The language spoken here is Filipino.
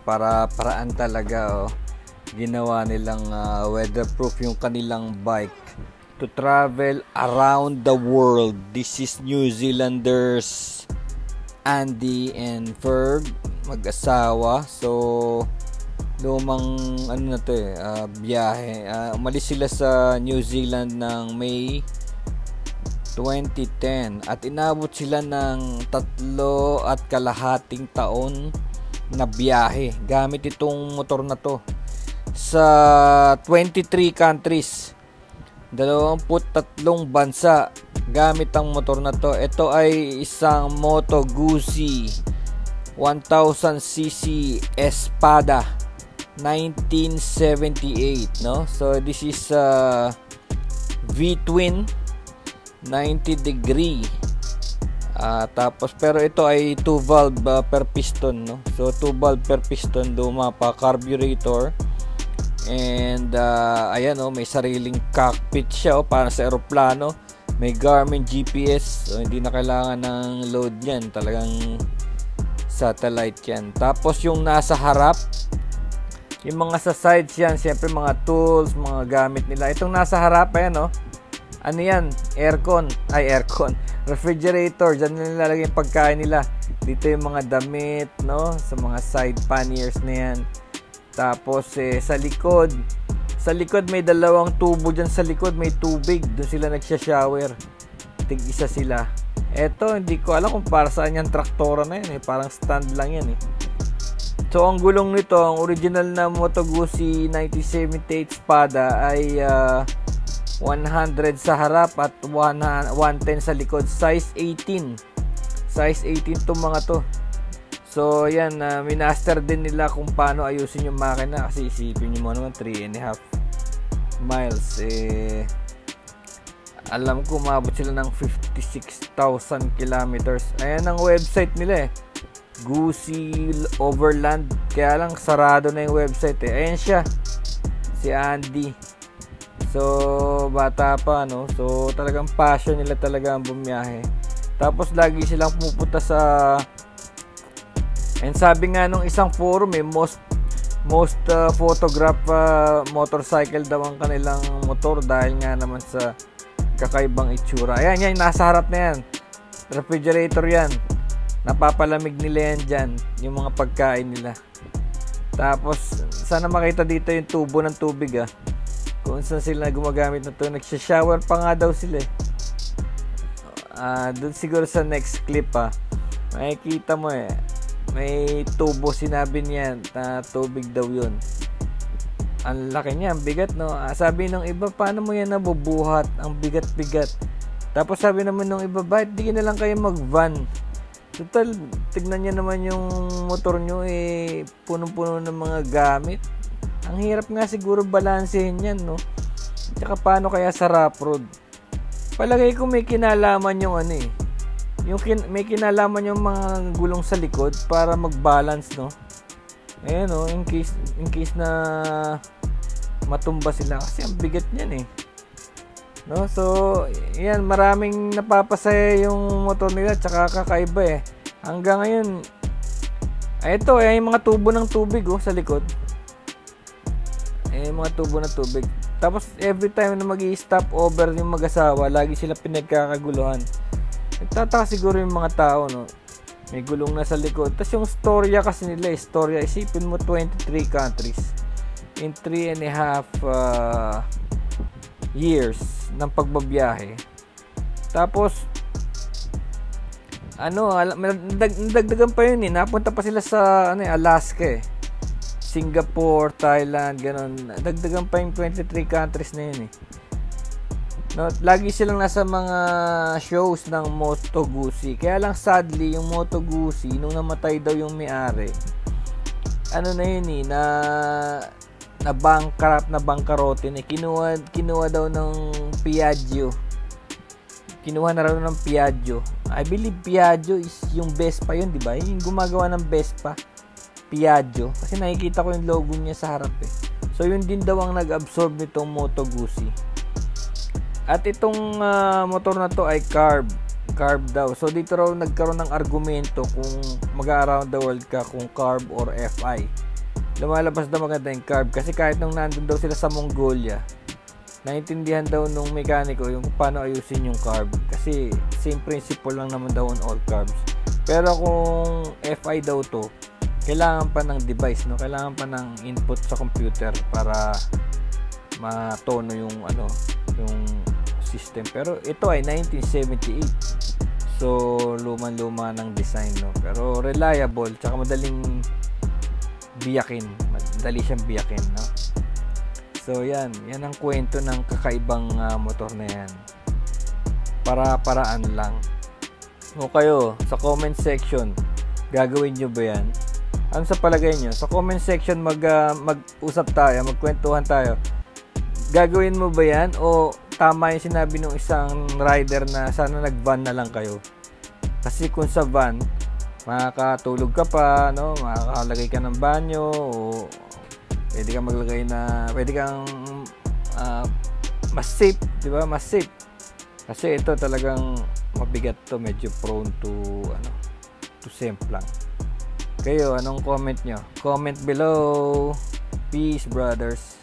Paraan talaga, oh. Ginawa nilang weatherproof yung kanilang bike to travel around the world. This is New Zealanders Andy and Ferg, mag-asawa. So lumang ano na to biyahe. Umalis sila sa New Zealand ng May 2010 at inabot sila ng 3.5 taon na biyahe gamit itong motor na to sa 23 countries, 23 bansa gamit ang motor na to. Ito ay isang Moto Guzzi 1000cc Espada 1978, no? So this is V-twin 90 degree. Tapos pero ito ay 2 valve per piston, no? So 2 valve per piston, luma pa, carburetor. And ayan, may sariling cockpit siya, para sa eroplano. May Garmin GPS, so hindi na kailangan ng load yan, talagang satellite yan. Tapos yung nasa harap, yung mga sa sides yan, siyempre mga tools, mga gamit nila. Itong nasa harap, ayan, ano yan? Aircon, refrigerator. Diyan nila nilalagay yung pagkain nila. Dito yung mga damit, no? Sa mga side panniers na yan. Tapos sa likod may dalawang tubo dyan sa likod, may tubig. Doon sila nagsha-shower. Tig-isa sila. Eto, hindi ko alam kung para saan yung traktora na yan, parang stand lang yan, So ang gulong nito, ang original na Moto Guzzi 1978 Spada ay 100 sa harap at 110 sa likod. Size 18 itong mga to. So yan, minaster din nila kung paano ayusin yung makina, kasi isipin nyo mo naman 3.5 miles, alam ko umabot sila ng 56,000 kilometers. Ayan ang website nila, Guzzi Overland, kaya lang sarado na yung website, Ayan siya, si Andy. So bata pa, no? So talagang passion nila talaga ang bumiyahe. Tapos lagi silang pumupunta sa, and sabi nga nung isang forum, most photograph motorcycle daw ang kanilang motor dahil nga naman sa kakaibang itsura. Ayan, yan, nasa harap na yan, refrigerator yan, napapalamig nila yan dyan, yung mga pagkain nila. Tapos sana makita dito yung tubo ng tubig, kung saan sila gumagamit na to. Nagsha-shower pa nga daw sila, doon siguro sa next clip, makikita mo, may tubo, sinabi niya na tubig daw yun. Ang laki niya, ang bigat, no? Sabi ng iba, paano mo yan nabubuhat? Ang bigat-bigat. Tapos sabi naman ng iba, bakit di na lang kayo mag-van? Total, tignan niya naman yung motor nyo, punong-puno ng mga gamit. Ang hirap nga siguro balansehin yan, no? Tsaka paano kaya sa rough road? Palagay ko may kinalaman yung may kinalaman yung mga gulong sa likod para mag-balance, no? Ayan, no? In case na matumba sila, kasi ang bigat niyan, no? So, yan, maraming napapasaya yung motor nila, tsaka kakaiba, Hanggang ngayon, ito, yung mga tubo ng tubig, sa likod. Mga tubo ng tubig. Tapos every time na mag-i-stop over yung mag-asawa, lagi sila pinagkakaguluhan. Nagtataka siguro yung mga tao, no? May gulong na sa likod. Tapos yung storya kasi nila, isipin mo 23 countries in 3.5 years ng pagbabiyahe. Tapos nadagdagan pa yun, napunta pa sila sa Alaska, Singapore, Thailand, ganun. Dagdagan pa yung 23 countries na yun, No, lagi silang nasa mga shows ng Moto Guzzi. Kaya lang sadly, yung Moto Guzzi, nung namatay daw yung may-ari, na bankrupt, kinuha daw ng Piaggio. Kinuha na raw ng Piaggio. I believe Piaggio is yung Vespa yun, di ba? Yung gumagawa ng Vespa. Piaggio, kasi nakikita ko yung logo niya sa harap, So yun din daw ang nag-absorb nitong Moto Guzzi. At itong motor na to ay carb. carb daw. So dito raw nagkaroon ng argumento kung mag-around the world ka kung carb or FI. Lumalabas daw maganda yung carb kasi kahit nung nandun daw sila sa Mongolia, naintindihan daw nung mekaniko yung paano ayusin yung carb kasi same principle lang naman daw on all carbs. Pero kung FI daw to, kailangan pa ng device, no? Kailangan pa ng input sa computer para matono yung yung system. Pero ito ay 1978. So luma-luma ng design, no? Pero reliable, tsaka madaling biyakin. Madali siyang biyakin, no? So yan ang kwento ng kakaibang motor na yan. Para-paraan lang. O kayo, sa comment section, gagawin nyo ba yan? Ano sa palagay nyo? Sa comment section mag-usap tayo, magkwentuhan tayo. Gagawin mo ba yan? O tama yung sinabi ng isang rider na sana nag-van na lang kayo? Kasi kung sa van, makakatulog ka pa, no? Makakalagay ka ng banyo, o pwede kang maglagay na, pwede kang mas safe, di ba? Mas safe. Kasi ito talagang mabigat to, medyo prone to semplang. Kayo, anong comment nyo? Comment below. Peace, brothers.